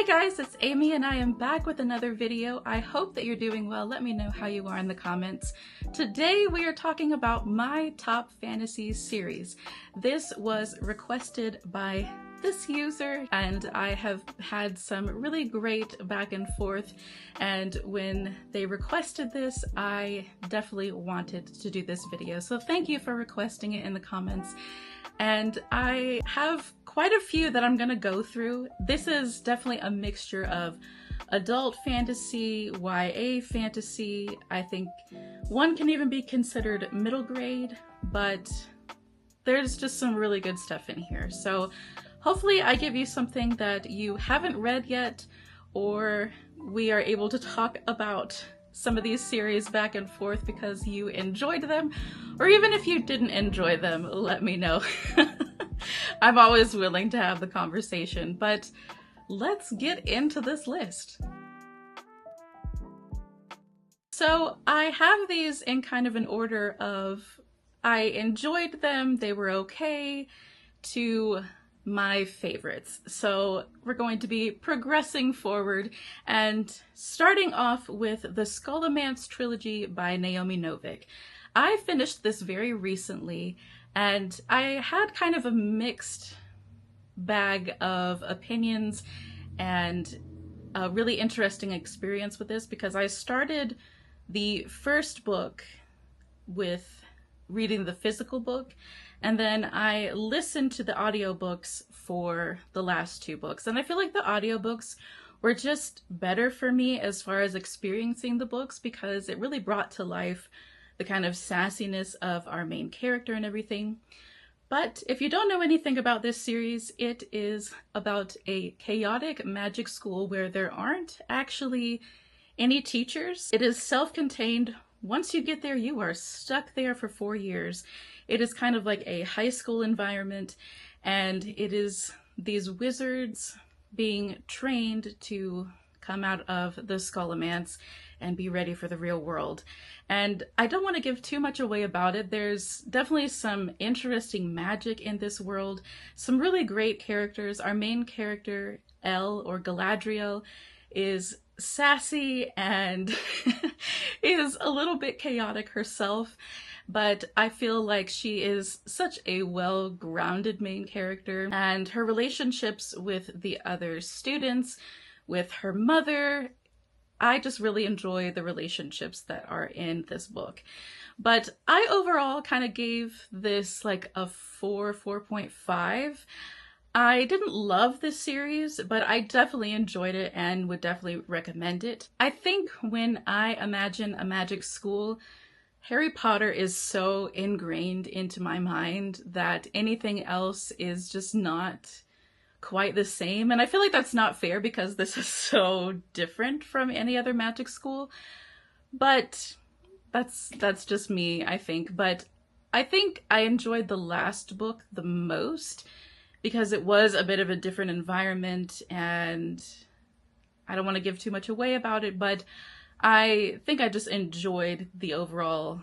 guys, it's Amy and I am back with another video. I hope that you're doing well. Let me know how you are in the comments. Today we are talking about my top fantasy series. This was requested by this user and I have had some really great back and forth, and when they requested this I definitely wanted to do this video. So thank you for requesting it in the comments. And I have quite a few that I'm gonna go through. This is definitely a mixture of adult fantasy, YA fantasy. I think one can even be considered middle grade, but there's just some really good stuff in here. So hopefully I give you something that you haven't read yet, or we are able to talk about some of these series back and forth because you enjoyed them, or even if you didn't enjoy them, let me know. I'm always willing to have the conversation, but let's get into this list. So I have these in kind of an order of I enjoyed them, they were okay, to my favorites. So we're going to be progressing forward and starting off with the Scholomance Trilogy by Naomi Novik. I finished this very recently and I had kind of a mixed bag of opinions and a really interesting experience with this, because I started the first book with reading the physical book, and then I listened to the audiobooks for the last two books. And I feel like the audiobooks were just better for me as far as experiencing the books, because it really brought to life the kind of sassiness of our main character and everything. But if you don't know anything about this series, it is about a chaotic magic school where there aren't actually any teachers. It is self-contained. Once you get there, you are stuck there for 4 years. It is kind of like a high school environment, and it is these wizards being trained to come out of the Scholomance and be ready for the real world. And I don't want to give too much away about it. There's definitely some interesting magic in this world, some really great characters. Our main character, Elle, or Galadriel, is sassy and is a little bit chaotic herself, but I feel like she is such a well-grounded main character, and her relationships with the other students, with her mother, I just really enjoy the relationships that are in this book. But I overall kind of gave this like a 4.5. I didn't love this series, but I definitely enjoyed it and would definitely recommend it. I think when I imagine a magic school, Harry Potter is so ingrained into my mind that anything else is just not quite the same. And I feel like that's not fair because this is so different from any other magic school. But that's just me, I think. But I think I enjoyed the last book the most, because it was a bit of a different environment, and I don't want to give too much away about it, but I think I just enjoyed the overall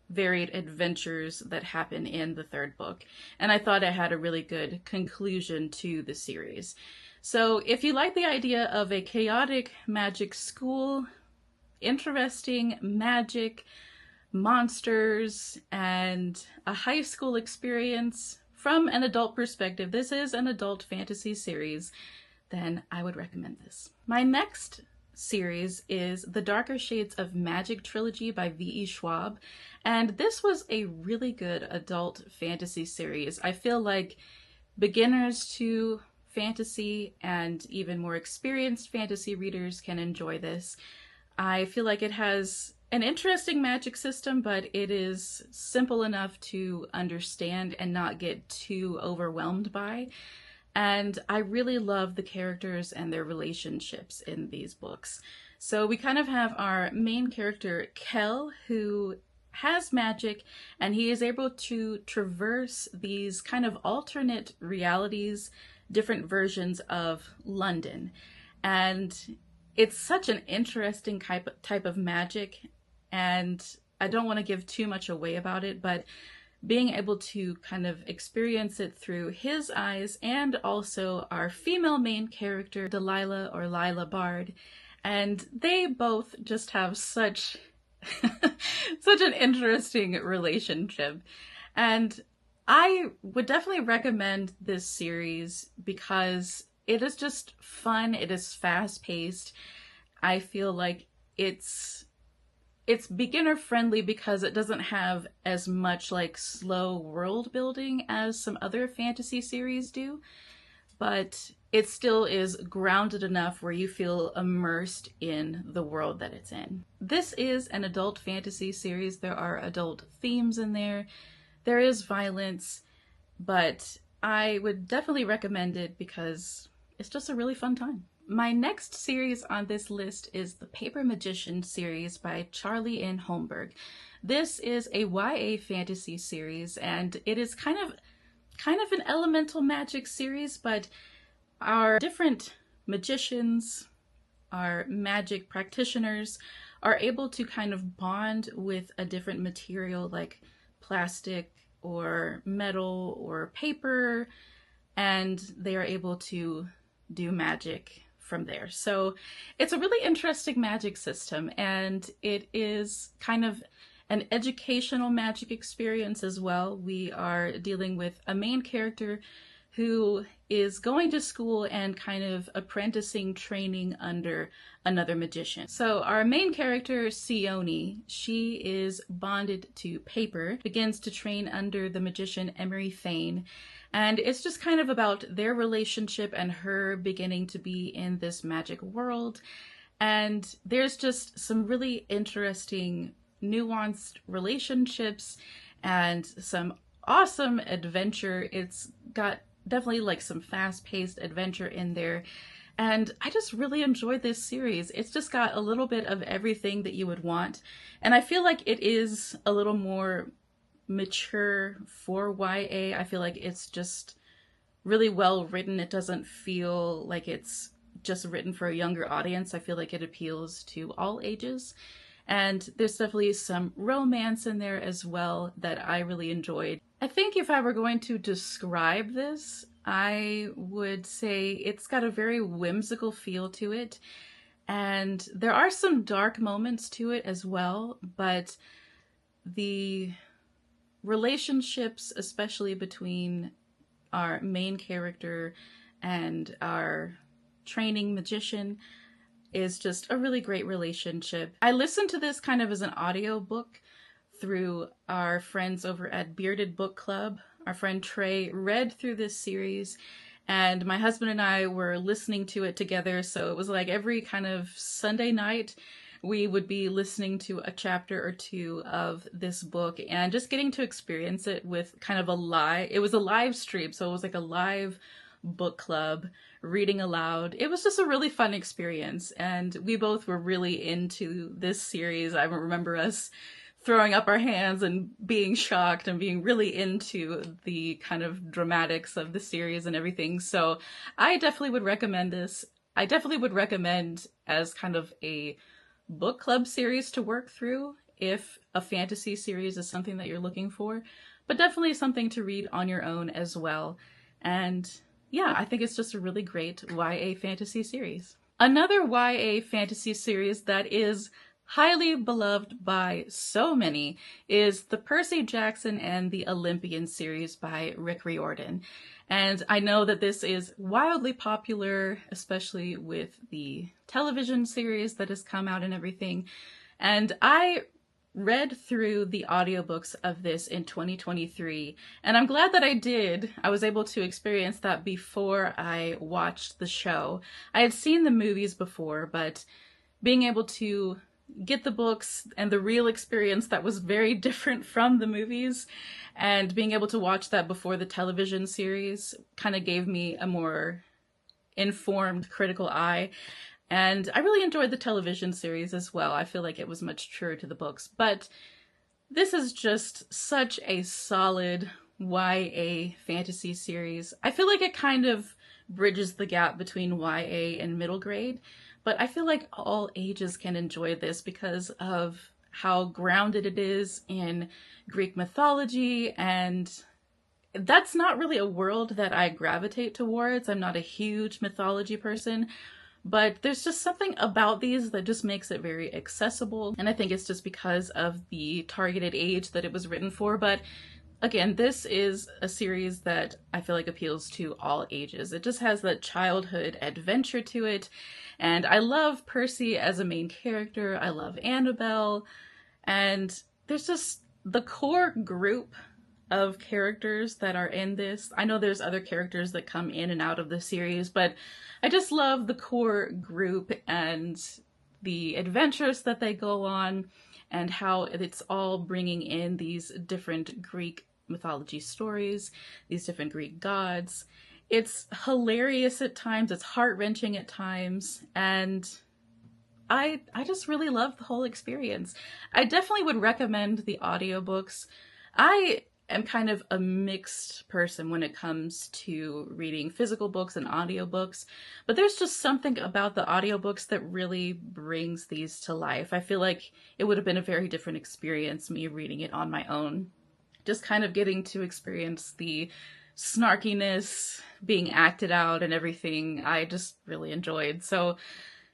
varied adventures that happen in the third book. And I thought it had a really good conclusion to the series. So if you like the idea of a chaotic magic school, interesting magic, monsters, and a high school experience from an adult perspective, this is an adult fantasy series, then I would recommend this. My next series is the Darker Shades of Magic Trilogy by V.E. Schwab, and this was a really good adult fantasy series. I feel like beginners to fantasy and even more experienced fantasy readers can enjoy this. I feel like it has an interesting magic system, but it is simple enough to understand and not get too overwhelmed by. And I really love the characters and their relationships in these books. So we kind of have our main character, Kel, who has magic, and he is able to traverse these kind of alternate realities, different versions of London. And it's such an interesting type of magic, and I don't want to give too much away about it, but being able to kind of experience it through his eyes and also our female main character, Delilah or Lila Bard. And they both just have such such an interesting relationship. And I would definitely recommend this series because it is just fun, it is fast paced. I feel like it's beginner friendly because it doesn't have as much like slow world building as some other fantasy series do, but it still is grounded enough where you feel immersed in the world that it's in. This is an adult fantasy series. There are adult themes in there. There is violence, but I would definitely recommend it because it's just a really fun time. My next series on this list is the Paper Magician series by Charlie N. Holmberg. This is a YA fantasy series, and it is kind of an elemental magic series, but our different magicians, our magic practitioners, are able to kind of bond with a different material like plastic or metal or paper, and they are able to do magic from there. So it's a really interesting magic system, and it is kind of an educational magic experience as well. We are dealing with a main character who is going to school and kind of apprenticing training under another magician. So our main character, Sione, she is bonded to paper, begins to train under the magician Emery Fane, and it's just kind of about their relationship and her beginning to be in this magic world. And there's just some really interesting, nuanced relationships and some awesome adventure. It's got definitely like some fast-paced adventure in there, and I just really enjoyed this series. It's just got a little bit of everything that you would want, and I feel like it is a little more mature for YA. I feel like it's just really well written. It doesn't feel like it's just written for a younger audience. I feel like it appeals to all ages. And there's definitely some romance in there as well that I really enjoyed. I think if I were going to describe this, I would say it's got a very whimsical feel to it. And there are some dark moments to it as well, but the relationships, especially between our main character and our training magician, is just a really great relationship. I listened to this kind of as an audio book through our friends over at Bearded Book Club. Our friend Trey read through this series, and my husband and I were listening to it together. So it was like every kind of Sunday night we would be listening to a chapter or two of this book and just getting to experience it with kind of it was a live stream, so it was like a live book club reading aloud. It was just a really fun experience, and we both were really into this series. I remember us throwing up our hands and being shocked and being really into the kind of dramatics of the series and everything. So I definitely would recommend this. I definitely would recommend as kind of a book club series to work through if a fantasy series is something that you're looking for, but definitely something to read on your own as well. And yeah, I think it's just a really great YA fantasy series. Another YA fantasy series that is highly beloved by so many is the Percy Jackson and the Olympian series by Rick Riordan. And I know that this is wildly popular, especially with the television series that has come out and everything. And I read through the audiobooks of this in 2023, and I'm glad that I did. I was able to experience that before I watched the show. I had seen the movies before, but being able to get the books and the real experience that was very different from the movies, and being able to watch that before the television series kind of gave me a more informed, critical eye. And I really enjoyed the television series as well. I feel like it was much truer to the books. But this is just such a solid YA fantasy series. I feel like it kind of bridges the gap between YA and middle grade. But I feel like all ages can enjoy this because of how grounded it is in Greek mythology, and that's not really a world that I gravitate towards. I'm not a huge mythology person, but there's just something about these that just makes it very accessible. And I think it's just because of the targeted age that it was written for. But again, this is a series that I feel like appeals to all ages. It just has that childhood adventure to it. And I love Percy as a main character. I love Annabelle. And there's just the core group of characters that are in this. I know there's other characters that come in and out of the series, but I just love the core group and the adventures that they go on and how it's all bringing in these different Greek mythology stories, these different Greek gods. It's hilarious at times, it's heart-wrenching at times, and I just really love the whole experience. I definitely would recommend the audiobooks. I am kind of a mixed person when it comes to reading physical books and audiobooks, but there's just something about the audiobooks that really brings these to life. I feel like it would have been a very different experience me reading it on my own. Just kind of getting to experience the snarkiness being acted out and everything I just really enjoyed. So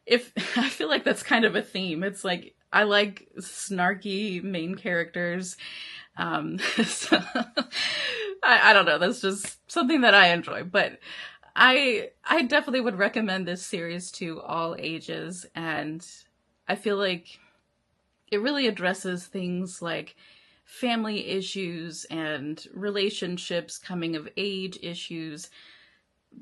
if I feel like that's kind of a theme. It's like I like snarky main characters. So I don't know, that's just something that I enjoy, but I definitely would recommend this series to all ages, and I feel like it really addresses things like family issues and relationships, coming of age issues,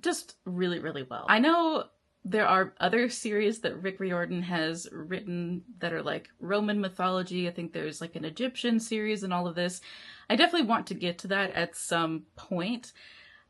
just really, really well. I know there are other series that Rick Riordan has written that are like Roman mythology. I think there's like an Egyptian series and all of this. I definitely want to get to that at some point.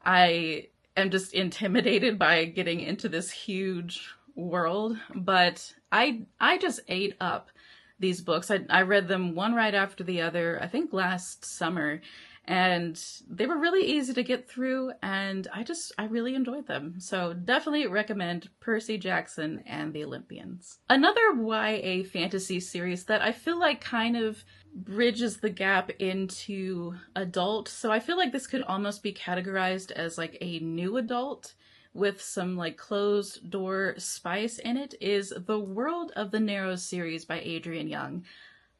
I am just intimidated by getting into this huge world, but I just ate up these books. I read them one right after the other, I think last summer, and they were really easy to get through, and I really enjoyed them. So definitely recommend Percy Jackson and the Olympians. Another YA fantasy series that I feel like kind of bridges the gap into adult. So I feel like this could almost be categorized as like a new adult with some like closed door spice in it, is The World of the Narrows series by Adrienne Young.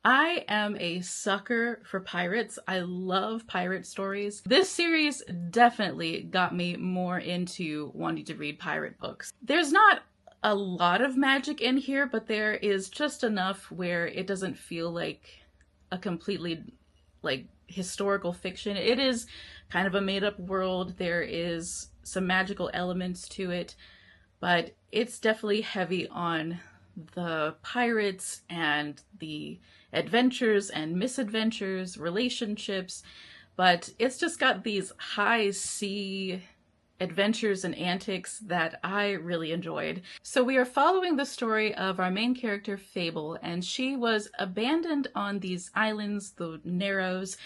I am a sucker for pirates. I love pirate stories. This series definitely got me more into wanting to read pirate books. There's not a lot of magic in here, but there is just enough where it doesn't feel like a completely like historical fiction. It is kind of a made-up world. There is some magical elements to it, but it's definitely heavy on the pirates and the adventures and misadventures, relationships, but it's just got these high sea adventures and antics that I really enjoyed. So we are following the story of our main character, Fable, and she was abandoned on these islands, the Narrows,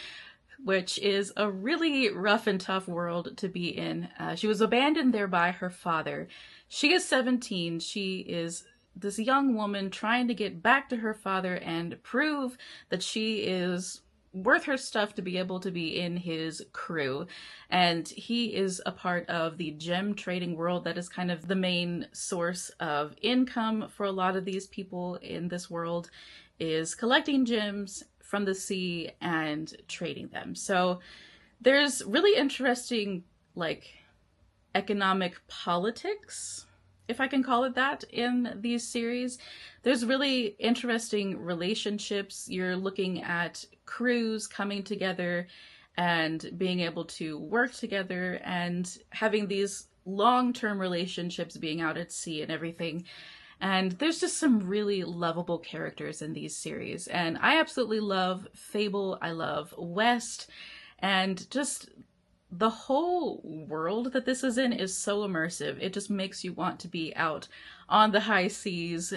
which is a really rough and tough world to be in. She was abandoned there by her father. She is 17. She is this young woman trying to get back to her father and prove that she is worth her stuff to be able to be in his crew. And he is a part of the gem trading world that is kind of the main source of income for a lot of these people in this world, is collecting gems from the sea and trading them. So there's really interesting like economic politics, if I can call it that, in these series. There's really interesting relationships. You're looking at crews coming together and being able to work together and having these long-term relationships, being out at sea and everything. And there's just some really lovable characters in these series. And I absolutely love Fable. I love West. And just the whole world that this is in is so immersive. It just makes you want to be out on the high seas,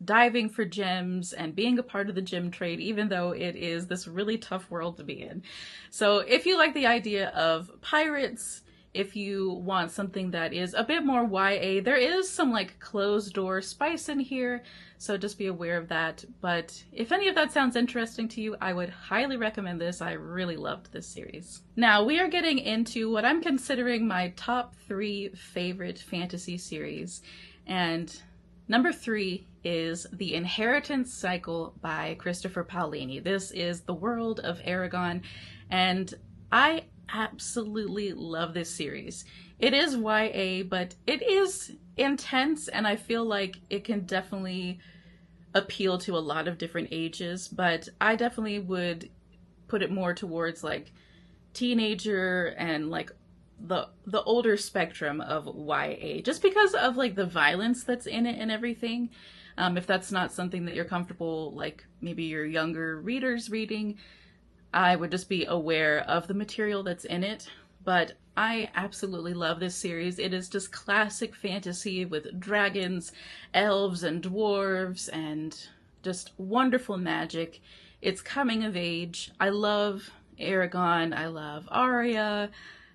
diving for gems and being a part of the gem trade, even though it is this really tough world to be in. So if you like the idea of pirates, if you want something that is a bit more YA, there is some like closed door spice in here, so just be aware of that. But if any of that sounds interesting to you, I would highly recommend this. I really loved this series. Now we are getting into what I'm considering my top 3 favorite fantasy series, and number 3 is The Inheritance Cycle by Christopher Paolini. This is the world of Aragon, and I absolutely love this series. It is YA, but it is intense, and I feel like it can definitely appeal to a lot of different ages, but I definitely would put it more towards like teenager and like the older spectrum of YA, just because of like the violence that's in it and everything. If that's not something that you're comfortable, like maybe your younger readers reading, I would just be aware of the material that's in it. But I absolutely love this series. It is just classic fantasy with dragons, elves, and dwarves, and just wonderful magic. It's coming of age. I love Aragon. I love Arya.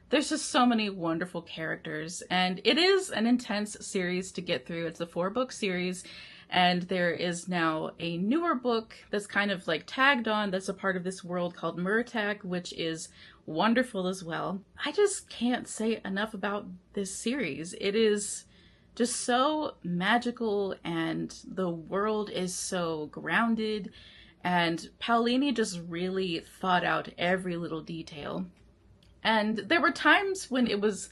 There's just so many wonderful characters, and it is an intense series to get through. It's a 4-book series, and there is now a newer book that's kind of like tagged on that's a part of this world called Murtagh, which is wonderful as well. I just can't say enough about this series. It is just so magical, and the world is so grounded, and Paolini just really thought out every little detail. And there were times when it was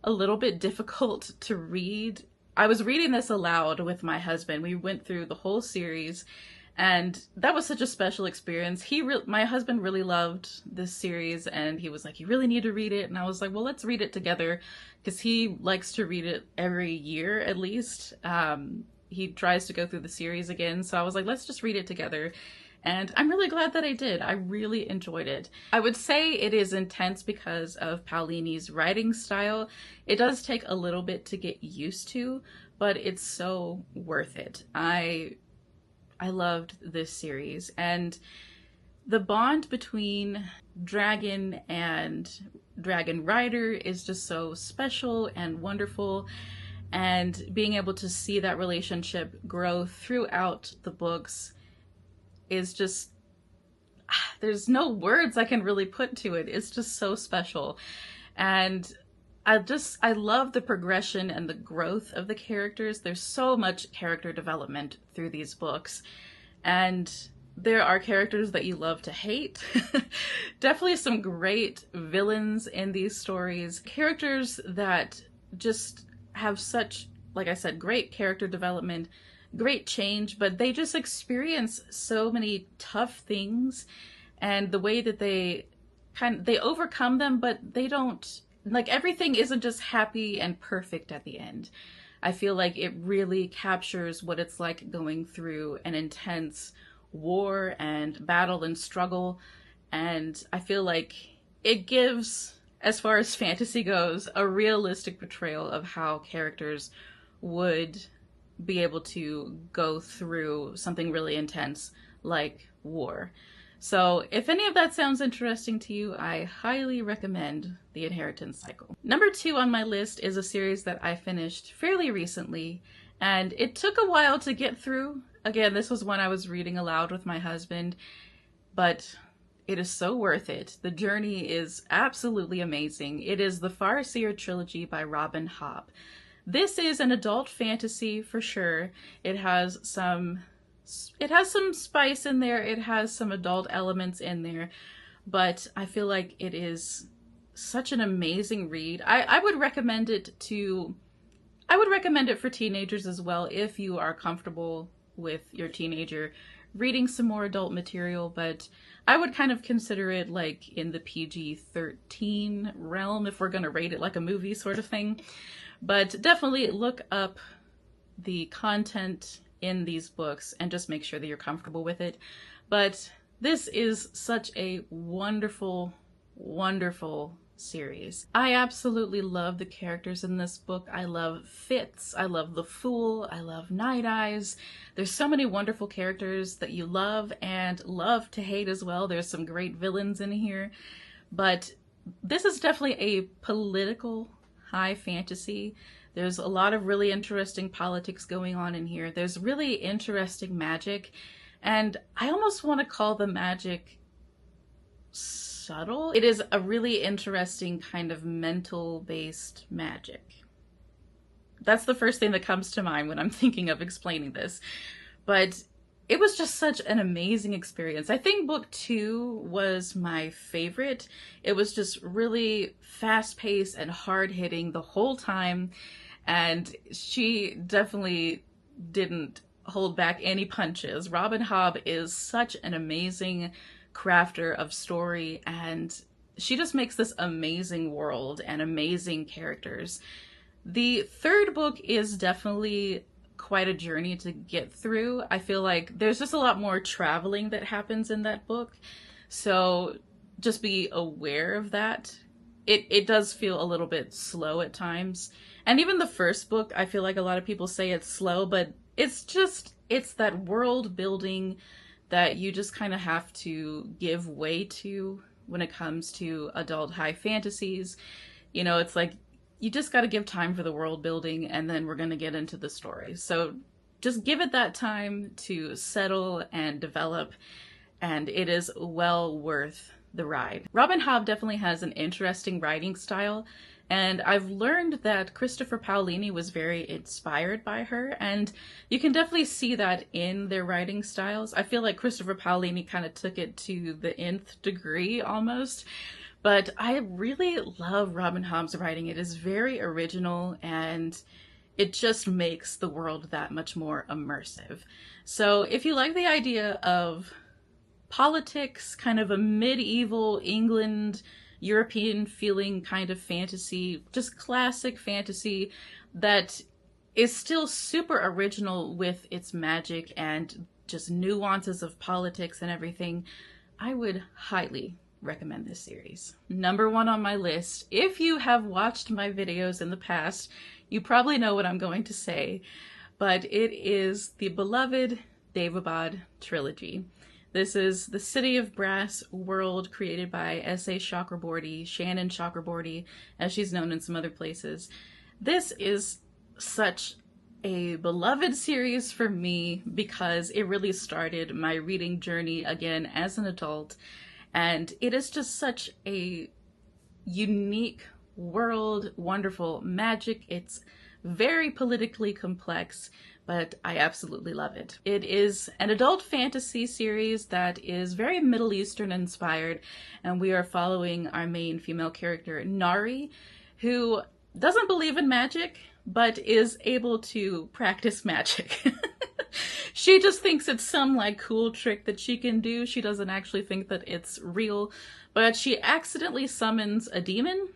a little bit difficult to read. I was reading this aloud with my husband. We went through the whole series, and that was such a special experience. My husband really loved this series, and he was like, "You really need to read it." And I was like, "Well, let's read it together," because he likes to read it every year at least. He tries to go through the series again, so I was like, let's just read it together. And I'm really glad that I did. I really enjoyed it. I would say it is intense because of Paolini's writing style. It does take a little bit to get used to, but it's so worth it. I loved this series, and the bond between dragon and dragon rider is just so special and wonderful, and being able to see that relationship grow throughout the books is just, there's no words I can really put to it. It's just so special. And I love the progression and the growth of the characters. There's so much character development through these books. And there are characters that you love to hate. Definitely some great villains in these stories. Characters that just have such, like I said, great character development, great change, but they just experience so many tough things, and the way that they overcome them, but they don't, like, everything isn't just happy and perfect at the end. I feel like it really captures what it's like going through an intense war and battle and struggle, and I feel like it gives, as far as fantasy goes, a realistic portrayal of how characters would be able to go through something really intense like war. So if any of that sounds interesting to you, I highly recommend The Inheritance Cycle. Number 2 on my list is a series that I finished fairly recently, and it took a while to get through. Again, this was one I was reading aloud with my husband, but it is so worth it. The journey is absolutely amazing. It is the Far Seer Trilogy by Robin Hobb. This is an adult fantasy for sure. It has some spice in there. It has some adult elements in there, but I feel like it is such an amazing read. I would recommend it for teenagers as well, if you are comfortable with your teenager reading some more adult material, but I would kind of consider it like in the PG-13 realm if we're going to rate it like a movie sort of thing. But definitely look up the content in these books and just make sure that you're comfortable with it. But this is such a wonderful, wonderful series. I absolutely love the characters in this book. I love Fitz, I love the Fool, I love Night Eyes. There's so many wonderful characters that you love and love to hate as well. There's some great villains in here, but this is definitely a political high fantasy. There's a lot of really interesting politics going on in here. There's really interesting magic, and I almost want to call the magic subtle. It is a really interesting kind of mental based magic. That's the first thing that comes to mind when I'm thinking of explaining this. But it was just such an amazing experience. I think book 2 was my favorite. It was just really fast paced and hard hitting the whole time. And she definitely didn't hold back any punches. Robin Hobb is such an amazing crafter of story, and she just makes this amazing world and amazing characters. The third book is definitely quite a journey to get through. I feel like there's just a lot more traveling that happens in that book. So just be aware of that. It does feel a little bit slow at times. And even the first book, I feel like a lot of people say it's slow, but it's that world building that you just kind of have to give way to when it comes to adult high fantasies. You know, it's like, you just got to give time for the world building, and then we're going to get into the story. So just give it that time to settle and develop, and it is well worth the ride. Robin Hobb definitely has an interesting writing style, and I've learned that Christopher Paolini was very inspired by her, and you can definitely see that in their writing styles. I feel like Christopher Paolini kind of took it to the nth degree almost. But I really love Robin Hobb's writing. It is very original, and it just makes the world that much more immersive. So if you like the idea of politics, kind of a medieval England, European feeling kind of fantasy, just classic fantasy that is still super original with its magic and just nuances of politics and everything, I would highly recommend this series. Number 1 on my list. If you have watched my videos in the past, you probably know what I'm going to say, but it is the beloved Davad trilogy. This is the City of Brass world created by S.A. Chakraborty, Shannon Chakraborty, as she's known in some other places. This is such a beloved series for me because it really started my reading journey again as an adult. And it is just such a unique world, wonderful magic. It's very politically complex, but I absolutely love it. It is an adult fantasy series that is very Middle Eastern inspired, and we are following our main female character, Nari, who doesn't believe in magic, but is able to practice magic. She just thinks it's some like cool trick that she can do. She doesn't actually think that it's real, but she accidentally summons a demon,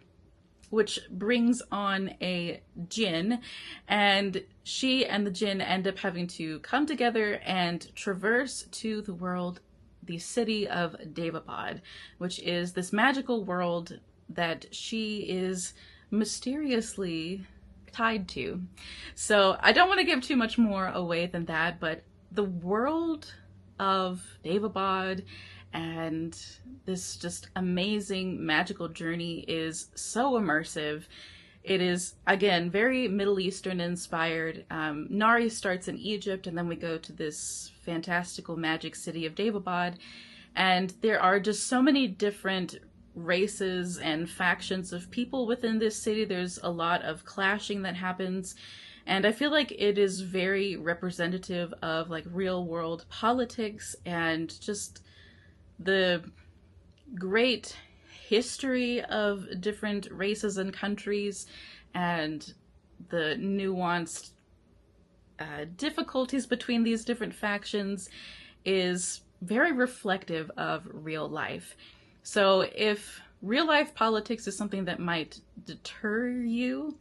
which brings on a djinn, and she and the djinn end up having to come together and traverse to the world, the city of Davad, which is this magical world that she is mysteriously tied to. So I don't want to give too much more away than that, but the world of Davad and this just amazing magical journey is so immersive. It is, again, very Middle Eastern inspired. Nari starts in Egypt, and then we go to this fantastical magic city of Davad, and there are just so many different races and factions of people within this city. There's a lot of clashing that happens, and I feel like it is very representative of like real world politics and just the great history of different races and countries and the nuanced difficulties between these different factions is very reflective of real life. So if real life politics is something that might deter you,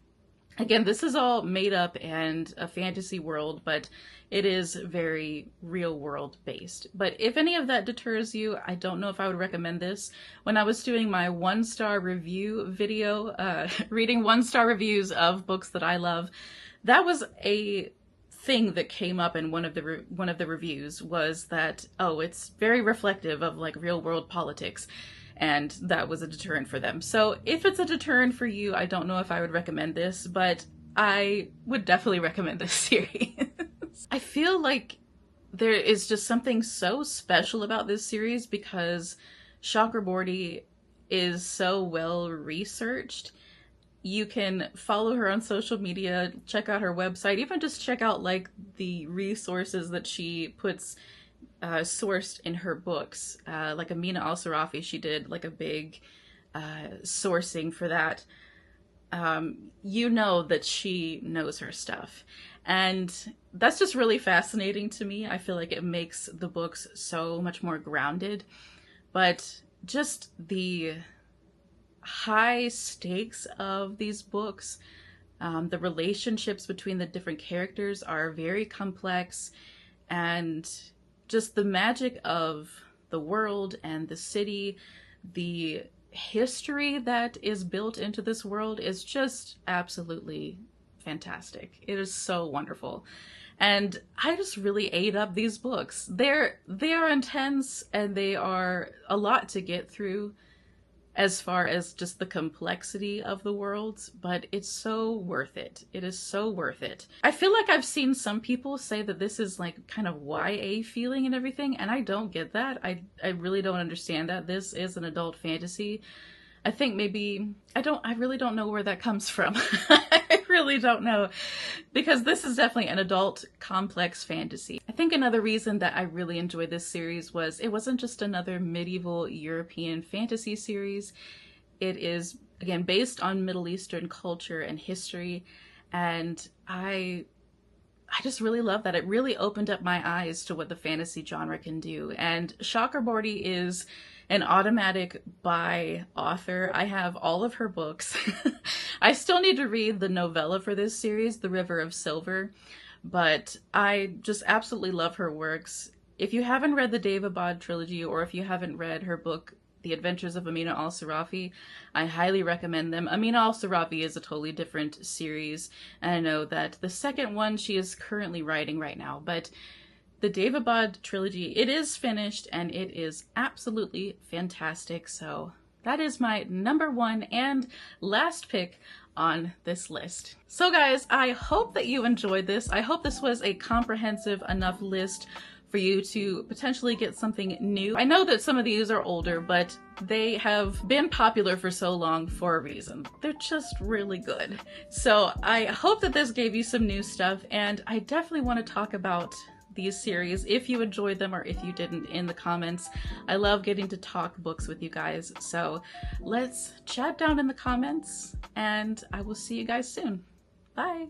again, this is all made up and a fantasy world, but it is very real world based. But if any of that deters you, I don't know if I would recommend this. When I was doing my 1-star review video, reading 1-star reviews of books that I love, that was a thing that came up in one of the reviews, was that, oh, it's very reflective of like real world politics. and that was a deterrent for them. So if it's a deterrent for you, I don't know if I would recommend this, but I would definitely recommend this series. I feel like there is just something so special about this series because Chakraborty is so well researched. You can follow her on social media, check out her website, even just check out like the resources that she puts sourced in her books. Like Amina al-Sarafi, she did like a big sourcing for that. You know that she knows her stuff. And that's just really fascinating to me. I feel like it makes the books so much more grounded. But just the high stakes of these books, the relationships between the different characters are very complex, and just the magic of the world and the city, the history that is built into this world is just absolutely fantastic. It is so wonderful. And I just really ate up these books. They are intense and they are a lot to get through as far as just the complexity of the worlds, but it's so worth it. It is so worth it. I feel like I've seen some people say that this is like kind of YA feeling and everything, and I don't get that. I really don't understand that. This is an adult fantasy. I think maybe, I really don't know where that comes from. I really don't know, because this is definitely an adult complex fantasy. I think another reason that I really enjoyed this series was it wasn't just another medieval European fantasy series. It is, again, based on Middle Eastern culture and history, and I just really love that. It really opened up my eyes to what the fantasy genre can do. And Chakraborty is an automatic buy author. I have all of her books. I still need to read the novella for this series, The River of Silver, but I just absolutely love her works. If you haven't read the Davad trilogy, or if you haven't read her book, The Adventures of Amina al-Sarafi, I highly recommend them. Amina al-Sarafi is a totally different series, and I know that the second one she is currently writing right now, but the Davad trilogy, it is finished and it is absolutely fantastic. So that is my number one and last pick on this list. So guys, I hope that you enjoyed this. I hope this was a comprehensive enough list for you to potentially get something new. I know that some of these are older, but they have been popular for so long for a reason. They're just really good. So I hope that this gave you some new stuff, and I definitely want to talk about these series if you enjoyed them or if you didn't in the comments. I love getting to talk books with you guys, so let's chat down in the comments, and I will see you guys soon. Bye!